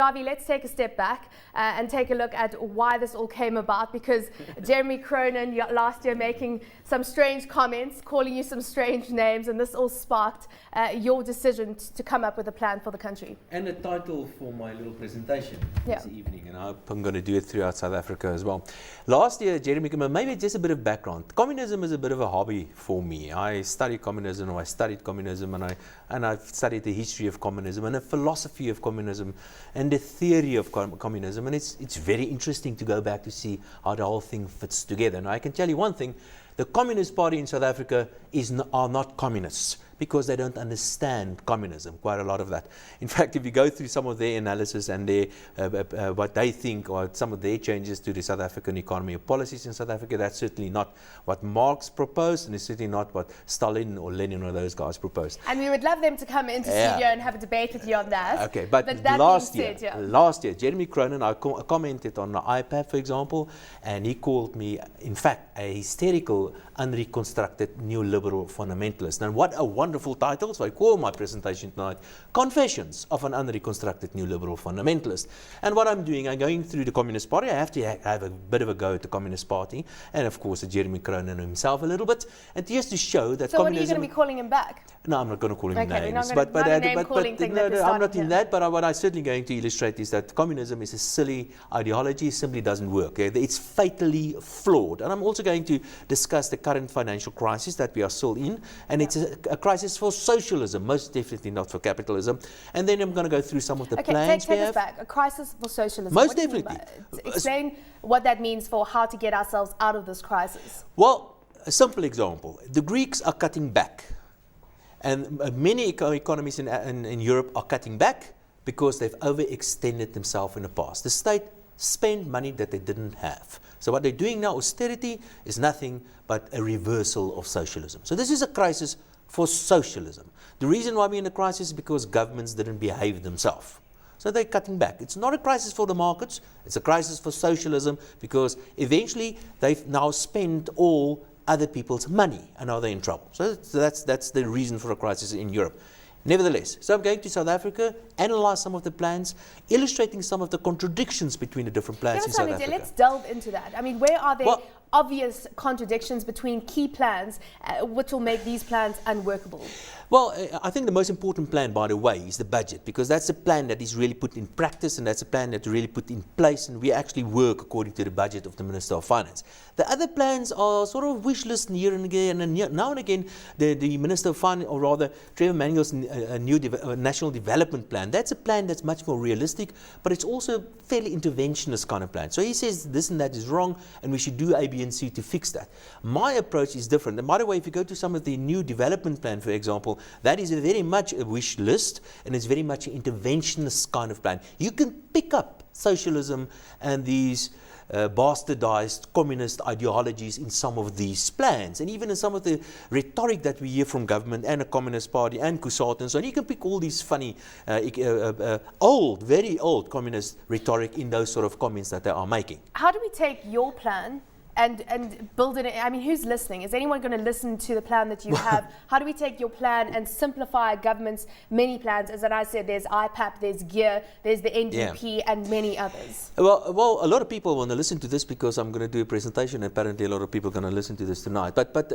Dawie, let's take a step back and take a look at why this all came about, because Jeremy Cronin last year making some strange comments, calling you some strange names, and this all sparked your decision to come up with a plan for the country. And a title for my little presentation this evening, and I hope I'm going to do it throughout South Africa as well. Last year, Jeremy, maybe just a bit of background. Communism is a bit of a hobby for me. I studied communism, or I studied communism, and I've studied the history of communism and a philosophy of communism and the theory of communism, and it's very interesting to go back to see how the whole thing fits together. And I can tell you one thing: the Communist Party in South Africa are not communists, because they don't understand communism, quite a lot of that. In fact, if you go through some of their analysis and their, what they think, or some of their changes to the South African economy or policies in South Africa, that's certainly not what Marx proposed, and it's certainly not what Stalin or Lenin or those guys proposed. And we would love them to come into studio and have a debate with you on that. Okay, but last year, Jeremy Cronin, I commented on the iPad, for example, and he called me, in fact, a hysterical, unreconstructed neoliberal fundamentalist. And what a wonderful title. So I call my presentation tonight Confessions of an Unreconstructed Neoliberal Fundamentalist. And what I'm doing, I'm going through the Communist Party. I have to have a bit of a go at the Communist Party, and of course Jeremy Cronin himself a little bit, and just to show that so communism... So what are you going to be calling him back? No, I'm not going to call him names. I'm not in that, but what I'm certainly going to illustrate is that communism is a silly ideology. It simply doesn't work. It's fatally flawed. And I'm also going to discuss the current financial crisis that we are still in, and it's a crisis for socialism, most definitely not for capitalism. And then I'm going to go through some of the plans we have. Take us back. A crisis for socialism. Most definitely. Explain what that means for how to get ourselves out of this crisis. Well, a simple example. The Greeks are cutting back. And many economies in Europe are cutting back because they've overextended themselves in the past. The state spent money that they didn't have. So what they're doing now, austerity, is nothing but a reversal of socialism. So this is a crisis for socialism. The reason why we're in a crisis is because governments didn't behave themselves. So they're cutting back. It's not a crisis for the markets, it's a crisis for socialism, because eventually they've now spent all other people's money, and now they're in trouble. So that's the reason for a crisis in Europe. Nevertheless, so I'm going to South Africa, analyze some of the plans, illustrating some of the contradictions between the different plans in South Africa. Let's delve into that. I mean, where are there obvious contradictions between key plans which will make these plans unworkable? Well, I think the most important plan, by the way, is the budget, because that's a plan that is really put in practice, and that's a plan that's really put in place, and we actually work according to the budget of the Minister of Finance. The other plans are sort of wish list here and again, and now and again, the Minister of Finance, or rather Trevor Manuel's new National Development Plan, that's a plan that's much more realistic, but it's also a fairly interventionist kind of plan. So he says this and that is wrong, and we should do A, B, and C to fix that. My approach is different. And by the way, if you go to some of the new development plan, for example, that is very much a wish list, and it's very much an interventionist kind of plan. You can pick up socialism and these bastardized communist ideologies in some of these plans, and even in some of the rhetoric that we hear from government and the Communist Party and COSATU and so on. You can pick all these funny, very old communist rhetoric in those sort of comments that they are making. How do we take your plan and build it? I mean, who's listening? Is anyone going to listen to the plan that you have? How do we take your plan and simplify government's many plans? As I said, there's IPAP, there's GEAR, there's the NDP, and many others. Well, a lot of people want to listen to this because I'm going to do a presentation. Apparently, a lot of people are going to listen to this tonight. But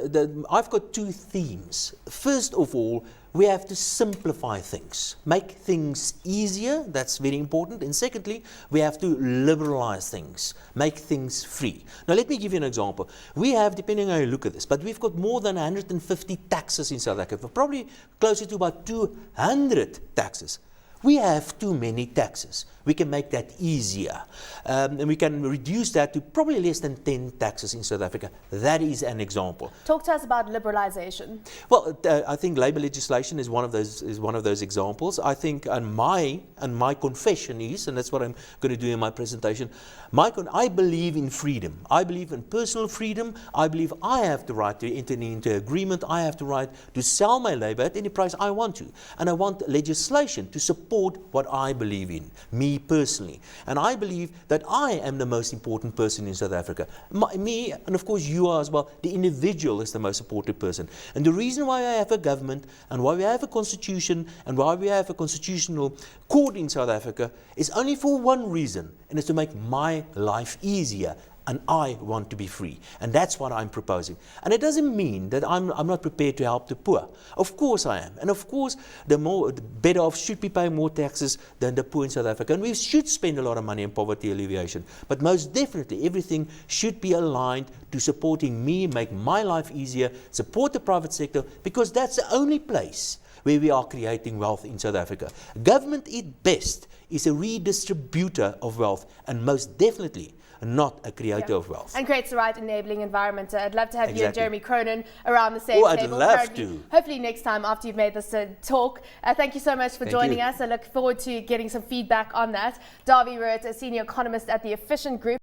I've got two themes. First of all, we have to simplify things, make things easier. That's very important. And secondly, we have to liberalize things, make things free. Now, let me give you an example. We have, depending on how you look at this, but we've got more than 150 taxes in South Africa, probably closer to about 200 taxes. We have too many taxes. We can make that easier. And we can reduce that to probably less than 10 taxes in South Africa. That is an example. Talk to us about liberalization. Well, I think labor legislation is one of those examples. I think, and my confession is, and that's what I'm going to do in my presentation, I believe in freedom. I believe in personal freedom. I believe I have the right to enter into agreement. I have the right to sell my labor at any price I want to. And I want legislation to support support what I believe in, me personally. And I believe that I am the most important person in South Africa. Me, and of course you are as well, the individual is the most important person. And the reason why I have a government, and why we have a constitution, and why we have a constitutional court in South Africa is only for one reason, and it's to make my life easier. And I want to be free. And that's what I'm proposing. And it doesn't mean that I'm not prepared to help the poor. Of course I am. And of course, the better off should be paying more taxes than the poor in South Africa. And we should spend a lot of money on poverty alleviation. But most definitely, everything should be aligned to supporting me, make my life easier, support the private sector, because that's the only place where we are creating wealth in South Africa. Government at best is a redistributor of wealth, and most definitely not a creator of wealth. And creates the right enabling environment. I'd love to have you and Exactly. Jeremy Cronin around the same I'd table. love to. Hopefully next time after you've made this talk. Thank you so much for joining us. I look forward to getting some feedback on that. Dawie Roodt, a senior economist at the Efficient Group.